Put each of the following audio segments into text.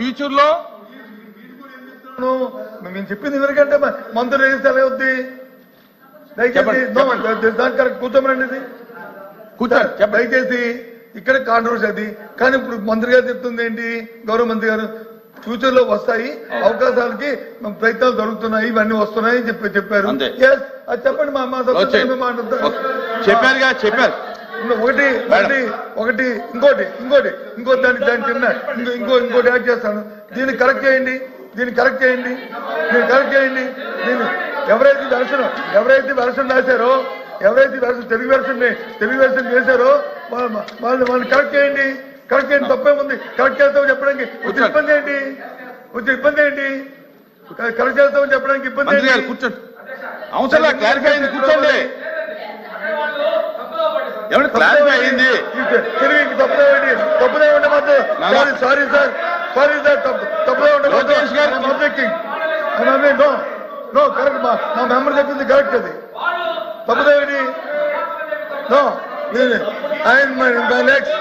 Future లో మేము చెప్పింది ఎందుకంటే మంత్రులు వేస్తే ఎలా అవుద్ది? దయచేసి దాని కరెక్ట్ కూర్చోమనండి. కూర్చోండి. దయచేసి ఇక్కడ కాంట్రవర్సీ అది. కానీ ఇప్పుడు మంత్రి గారు చెప్తుంది ఏంటి, గౌరవ మంత్రి గారు ఫ్యూచర్ లో వస్తాయి అవకాశాలకి ప్రయత్నాలు జరుగుతున్నాయి, ఇవన్నీ వస్తున్నాయి అని చెప్పారు. అది చెప్పండి. చెప్పారు. ఒకటి ఇంకోటి దాని కింద ఇంకోటి యాడ్ చేస్తాను. దీన్ని కరెక్ట్ చేయండి. దీన్ని ఎవరైతే వెర్షన్ రాశారో, తెలుగు వెర్షన్ చేశారో వాళ్ళని కరెక్ట్ చేయండి. తప్పే ఉంది. కరెక్ట్ చేస్తామని చెప్పడానికి వచ్చే ఇబ్బంది ఏంటి? కరెక్ట్ చేస్తామని చెప్పడానికి ఇబ్బంది ఏంటి? కూర్చోండి. అవసరం క్లారిఫై అయింది. కూర్చోండి. ఎవరు క్లారిఫై అయింది? తప్పుదే ఉండే మాత్రం సారీ సార్ తప్పుదే ఉండే నో కరెక్ట్. మా మెంబర్ చెప్పింది కరెక్ట్. అది తప్పుదేమిటి? నో నెక్స్ట్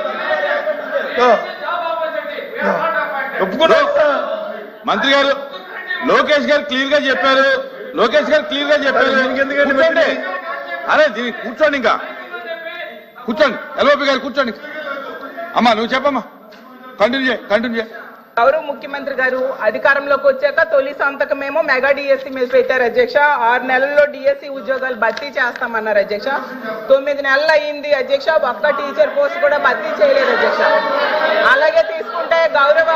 మంత్రి గారు లోకేష్ గారు క్లియర్ గా చెప్పారు. ఎందుకంటే అరే దీనికి కూర్చోండి. ఇంకా కూర్చోండి. ఎల్ఓపి గారు కూర్చోండి. అమ్మా నువ్వు చెప్పమ్మా. కంటిన్యూ చేయి. గౌరవ ముఖ్యమంత్రి గారు అధికారంలోకి వచ్చాక తొలి సంతకమేమో మెగా డిఎస్సీ మీద పెట్టారు అధ్యక్ష. 6 నెలల్లో డిఎస్సీ ఉద్యోగాలు భర్తీ చేస్తామన్నారు అధ్యక్ష. 9 నెలలు అయ్యింది అధ్యక్ష. ఒక్క టీచర్ పోస్ట్ కూడా భర్తీ చేయలేదు అధ్యక్ష. అలాగే తీసుకుంటే గౌరవ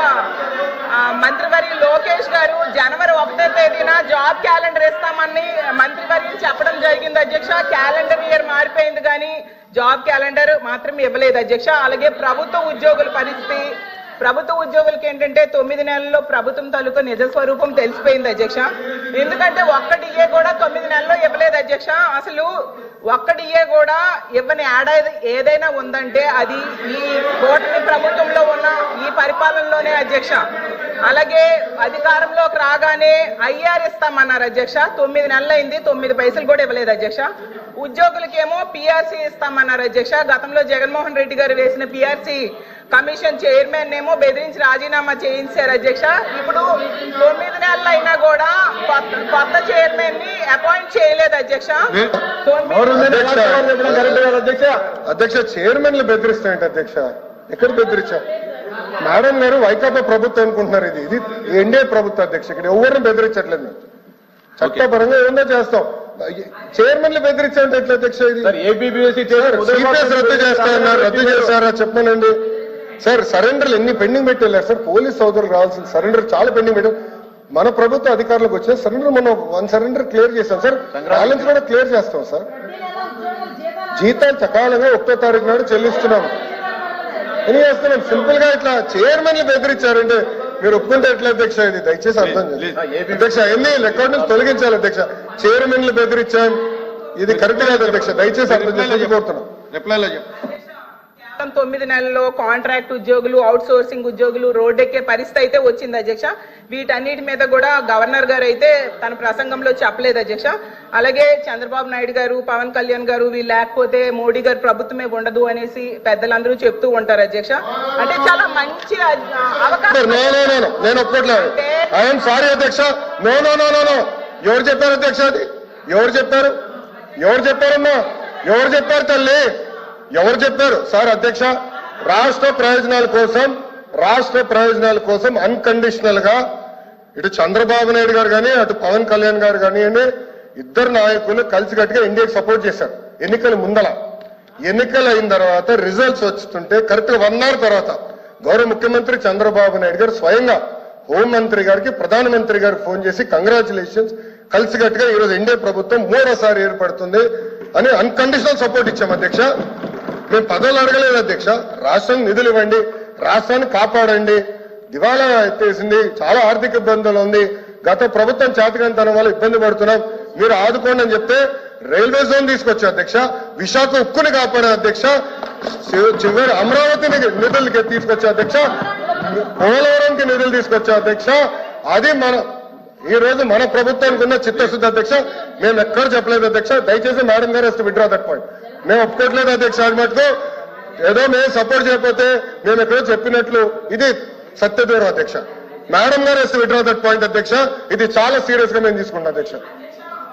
మంత్రివర్యులు లోకేష్ గారు జనవరి 1వ తేదీన జాబ్ క్యాలెండర్ ఇస్తామని మంత్రివర్యులు చెప్పడం జరిగింది అధ్యక్ష. క్యాలెండర్ ఇయర్ మారిపోయింది కానీ జాబ్ క్యాలెండర్ మాత్రం ఇవ్వలేదు అధ్యక్ష. అలాగే ప్రభుత్వ ఉద్యోగుల పరిస్థితి, ప్రభుత్వ ఉద్యోగులకి ఏంటంటే 9 నెలల్లో ప్రభుత్వం తాలూకా నిజ స్వరూపం తెలిసిపోయింది అధ్యక్ష. ఎందుకంటే ఒక్క డిఏ కూడా 9 నెలల్లో ఇవ్వలేదు అధ్యక్ష. అసలు ఒక్క డిఏ కూడా ఇవ్వని ఏడాది ఏదైనా ఉందంటే అది ఈ కూటమి ప్రభుత్వంలో ఉన్న ఈ పరిపాలనలోనే అధ్యక్ష. అలాగే అధికారంలోకి రాగానే ఐఆర్ ఇస్తామన్నారు అధ్యక్ష. 9 నెలలు అయింది, 9 పైసలు కూడా ఇవ్వలేదు అధ్యక్ష. ఉద్యోగులకేమో పిఆర్సీ ఇస్తామన్నారు అధ్యక్ష. గతంలో జగన్మోహన్ రెడ్డి గారు వేసిన పిఆర్సీ కమిషన్ చైర్మన్ ఏమో బెదిరించి రాజీనామా చేయించారు అధ్యక్ష. ఇప్పుడు 9 నెలలు అయినా కూడా కొత్త చైర్మన్ ని అపాయింట్ చేయలేదు అధ్యక్ష. అధ్యక్ష చైర్మన్లు బెదిరిస్తాయంట అధ్యక్ష. ఎక్కడ బెదిరించా? మేడం గారు వైకాపా ప్రభుత్వం అనుకుంటున్నారు. ఇది ఎన్డీఏ ప్రభుత్వం అధ్యక్ష. ఇక్కడ ఎవరిని బెదిరించట్లేదు. చట్టపరంగా ఏమన్నా చేస్తాం. చైర్మన్లు బెదిరించాలంటే ఎట్లా అధ్యక్ష? ఇది రద్దు చేస్తారా చెప్పానండి సార్. సరెండర్లు ఎన్ని పెండింగ్ పెట్టారు సార్. పోలీస్ సోదరులు రావాల్సిన సరెండర్ చాలా పెండింగ్ పెట్టాం. మన ప్రభుత్వ అధికారులకు వచ్చే సరెండర్ మనం 1 సరెండర్ క్లియర్ చేస్తాం సార్. బ్యాలెన్స్ కూడా క్లియర్ చేస్తాం సార్. జీతాలు సకాలంగా 1వ తారీఖు నాడు చెల్లిస్తున్నాం. ఏం చేస్తున్నాం? సింపుల్ గా ఇట్లా చైర్మన్లు బెదిరించారంటే మీరు ఒప్పుకుంటే ఎట్లా అధ్యక్ష? ఇది దయచేసి అర్థం చేయండి అధ్యక్ష. ఎన్ని రికార్డు నుంచి తొలగించాలి అధ్యక్ష. చైర్మన్లు బెదిరించాం, ఇది కరెక్ట్ కాదు అధ్యక్ష. దయచేసి అర్థం చేసి కోరుతున్నాం. 9 నెలల్లో కాంట్రాక్ట్ ఉద్యోగులు, అవుట్ సోర్సింగ్ ఉద్యోగులు రోడ్డెక్కే పరిస్థితి అయితే వచ్చింది అధ్యక్ష. వీటన్నిటి మీద కూడా గవర్నర్ గారు అయితే తన ప్రసంగంలో చెప్పలేదు అధ్యక్ష. అలాగే చంద్రబాబు నాయుడు గారు, పవన్ కళ్యాణ్ గారు వీళ్ళు లేకపోతే మోడీ గారు ప్రభుత్వమే ఉండదు అనేసి పెద్దలందరూ చెప్తూ ఉంటారు అధ్యక్ష. అంటే చాలా మంచి అవకాశం. నేను ఒప్పుకోవట్లేదు. ఐఎమ్ సారీ అధ్యక్ష. నో. ఎవరు చెప్పారు అధ్యక్ష? అది ఎవరు చెప్పారమ్మా? ఎవరు చెప్పారు తల్లి? ఎవరు చెప్పారు సార్? అధ్యక్ష రాష్ట్ర ప్రయోజనాల కోసం అన్కండిషనల్ గా ఇటు చంద్రబాబు నాయుడు గారు కానీ అటు పవన్ కళ్యాణ్ గారు కానివ్వండి, ఇద్దరు నాయకులు కలిసికట్టుగా ఇండియాకి సపోర్ట్ చేశారు. ఎన్నికల ముందల ఎన్నికలు అయిన తర్వాత రిజల్ట్స్ వస్తుంటే కరెక్ట్ గా 1 అవర్ తర్వాత గౌరవ ముఖ్యమంత్రి చంద్రబాబు నాయుడు గారు స్వయంగా హోంమంత్రి గారికి, ప్రధానమంత్రి గారికి ఫోన్ చేసి కంగ్రాచులేషన్స్, కలిసికట్టుగా ఈరోజు ఎన్డీఏ ప్రభుత్వం 3వసారి ఏర్పడుతుంది అని అన్కండిషనల్ సపోర్ట్ ఇచ్చాం అధ్యక్ష. మేము పదవులు అడగలేదు అధ్యక్ష. రాష్ట్రానికి నిధులు ఇవ్వండి, రాష్ట్రాన్ని కాపాడండి, దివాలా ఎత్తేసింది, చాలా ఆర్థిక ఇబ్బందులు ఉంది, గత ప్రభుత్వం చేతకంతనం వల్ల ఇబ్బంది పడుతున్నాం, మీరు ఆదుకోండి అని చెప్తే రైల్వే జోన్ తీసుకొచ్చా అధ్యక్ష. విశాఖ ఉక్కుని కాపాడే అధ్యక్ష. చివరి అమరావతిని నిధులకి తీసుకొచ్చా అధ్యక్ష. పోలవరంకి నిధులు తీసుకొచ్చా అధ్యక్ష. అది ఈ రోజు మన ప్రభుత్వానికి ఉన్న చిత్తశుద్ధి అధ్యక్ష. మేము ఎక్కడ చెప్పలేదు అధ్యక్ష. దయచేసి మేడం గారు వస్తే విడ్రా దట్ పాయింట్. మేము ఒప్పుకోవట్లేదు అధ్యక్ష. అది మటుకు ఏదో మేము సపోర్ట్ చేయకపోతే మేము ఎక్కడో చెప్పినట్లు ఇది సత్యదూరం అధ్యక్ష. మేడం గారు విత్డ్రా దట్ పాయింట్ అధ్యక్ష. ఇది చాలా సీరియస్ గా మేము తీసుకుంటాం అధ్యక్ష.